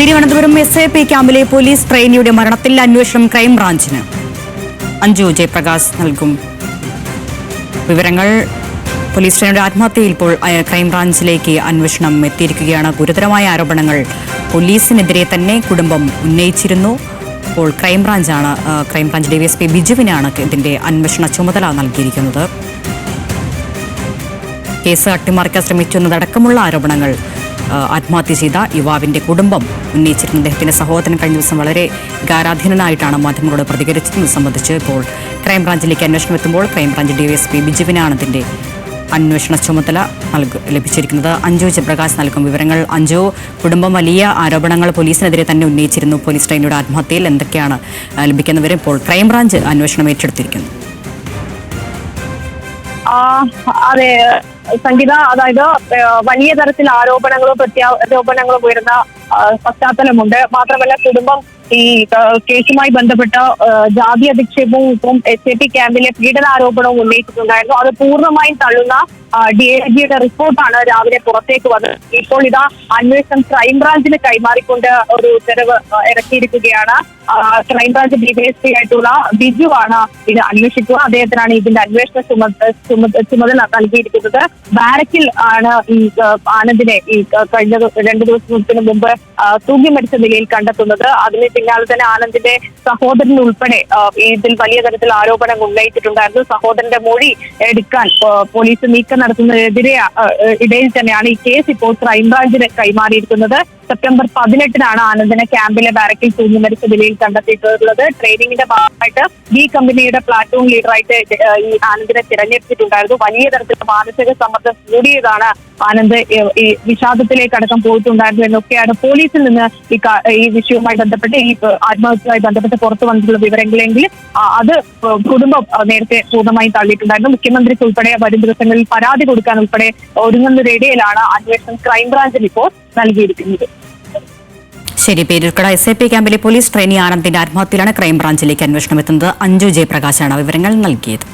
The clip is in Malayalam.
തിരുവനന്തപുരം SAP ക്യാമ്പിലെ പോലീസ് ട്രെയിനിയുടെ മരണത്തിൽ അന്വേഷണം ക്രൈംബ്രാഞ്ചിന്. അഞ്ജു ജയപ്രകാശ് നൽകും വിവരങ്ങൾ. പോലീസ് ട്രെയിനിയുടെ ആത്മഹത്യയിൽ ഇപ്പോൾ ക്രൈംബ്രാഞ്ചിലേക്ക് അന്വേഷണം എത്തിയിരിക്കുകയാണ്. ഗുരുതരമായ ആരോപണങ്ങൾ പോലീസിനെതിരെ തന്നെ കുടുംബം ഉന്നയിച്ചിരുന്നു. ഇപ്പോൾ ക്രൈംബ്രാഞ്ച് DSP ബിജുവിനാണ് ഇതിന്റെ അന്വേഷണ ചുമതല നൽകിയിരിക്കുന്നത്. കേസ് അട്ടിമറിക്കാൻ ശ്രമിച്ചു എന്നതടക്കമുള്ള ആരോപണങ്ങൾ ആത്മഹത്യ ചെയ്ത യുവാവിന്റെ കുടുംബം ഉന്നയിച്ചിരുന്ന അദ്ദേഹത്തിന്റെ സഹോദരൻ കഴിഞ്ഞ ദിവസം വളരെ വികാരാധീനനായിട്ടാണ് മാധ്യമങ്ങളോട് പ്രതികരിച്ചത്. സംബന്ധിച്ച് ഇപ്പോൾ ക്രൈംബ്രാഞ്ചിലേക്ക് അന്വേഷണം എത്തുമ്പോൾ ക്രൈംബ്രാഞ്ച് DSP ബിജുവിനാണ് ഇതിന്റെ അന്വേഷണ ചുമതല ലഭിച്ചിരിക്കുന്നത്. അഞ്ജു ജയപ്രകാശ് നൽകും വിവരങ്ങൾ. അഞ്ജു, കുടുംബം വലിയ ആരോപണങ്ങൾ പോലീസിനെതിരെ തന്നെ ഉന്നയിച്ചിരുന്നു. പോലീസ് ട്രെയിനിയുടെ ആത്മഹത്യയിൽ എന്തൊക്കെയാണ് ലഭിക്കുന്ന വിവരം? ഇപ്പോൾ ക്രൈംബ്രാഞ്ച് അന്വേഷണം ഏറ്റെടുത്തിരിക്കുന്നു. അതെ സംഗീത, അതായത് വലിയ തരത്തിൽ ആരോപണങ്ങളും പ്രത്യാരോപണങ്ങളും ഉയർന്ന പശ്ചാത്തലമുണ്ട്. മാത്രമല്ല കുടുംബം ഈ കേസുമായി ബന്ധപ്പെട്ട ജാതി അധിക്ഷേപവും ഇപ്പം SAP ക്യാമ്പിലെ പീഡനാരോപണവും ഉന്നയിച്ചിട്ടുണ്ടായിരുന്നു. അത് പൂർണ്ണമായും തള്ളുന്ന DIGയുടെ റിപ്പോർട്ടാണ് രാവിലെ പുറത്തേക്ക് വന്നത്. ഇപ്പോൾ ഇതാ അന്വേഷണം ക്രൈംബ്രാഞ്ചിന് കൈമാറിക്കൊണ്ട് ഒരു ഉത്തരവ് ഇറക്കിയിരിക്കുകയാണ്. ക്രൈംബ്രാഞ്ച് DSP ആയിട്ടുള്ള ബിജുവാണ് ഇത് അന്വേഷിക്കുക. അദ്ദേഹത്തിനാണ് ഇതിന്റെ അന്വേഷണ ചുമതല നൽകിയിരിക്കുന്നത്. ബാരക്കിൽ ആണ് ഈ ആനന്ദിനെ ഈ കഴിഞ്ഞ 2 ദിവസത്തിന് മുമ്പ് തൂങ്ങി മരിച്ച നിലയിൽ കണ്ടെത്തുന്നത്. അതിന് പിന്നാലെ തന്നെ ആനന്ദിന്റെ സഹോദരൻ ഉൾപ്പെടെ ഇതിൽ വലിയ തരത്തിൽ ആരോപണം ഉന്നയിച്ചിട്ടുണ്ടായിരുന്നു. സഹോദരന്റെ മൊഴി എടുക്കാൻ പോലീസ് നീക്കം നടത്തുന്നതിനെതിരെ ഇടയിൽ തന്നെയാണ് ഈ കേസ് ഇപ്പോൾ ക്രൈംബ്രാഞ്ചിന് കൈമാറിയിരിക്കുന്നത്. സെപ്റ്റംബർ 18-നാണ് ആനന്ദിനെ ക്യാമ്പിലെ ബാരക്കിൽ തൂങ്ങി മരിച്ച നിലയിൽ കണ്ടെത്തിയിട്ടുള്ളത്. ട്രെയിനിങ്ങിന്റെ ഭാഗമായിട്ട് B കമ്പനിയുടെ പ്ലാറ്റൂൺ ലീഡറായിട്ട് ഈ ആനന്ദിനെ തിരഞ്ഞെടുത്തിട്ടുണ്ടായിരുന്നു. വലിയ തരത്തിലുള്ള മാനസിക സമ്മർദ്ദം കൂടിയതാണ് ആനന്ദ് ഈ വിഷാദത്തിലേക്ക് അടക്കം പോയിട്ടുണ്ടായിരുന്നു എന്നൊക്കെയാണ് പോലീസിൽ നിന്ന് ഈ വിഷയവുമായി ബന്ധപ്പെട്ട് ഈ ആത്മഹത്യയുമായി ബന്ധപ്പെട്ട് പുറത്തു വന്നിട്ടുള്ള വിവരങ്ങളെങ്കിൽ അത് കുടുംബം നേരത്തെ പൂർണ്ണമായും തള്ളിയിട്ടുണ്ടായിരുന്നു. മുഖ്യമന്ത്രിക്ക് ഉൾപ്പെടെ വരും ദിവസങ്ങളിൽ പരാതി കൊടുക്കാൻ ഉൾപ്പെടെ ഒരുങ്ങുന്നതിനിടയിലാണ് അന്വേഷണം ക്രൈംബ്രാഞ്ചിൽ ഇപ്പോൾ നൽകിയിരിക്കുന്നത്. ശരി, പേരൂർക്കട SAP ക്യാമ്പിലെ പോലീസ് ട്രെയിനി ആനന്ദിന്റെ ആത്മഹത്യയിലാണ് ക്രൈംബ്രാഞ്ചിലേക്ക് അന്വേഷണം എത്തുന്നത്. അഞ്ജു ജയപ്രകാശാണ് വിവരങ്ങൾ നൽകിയത്.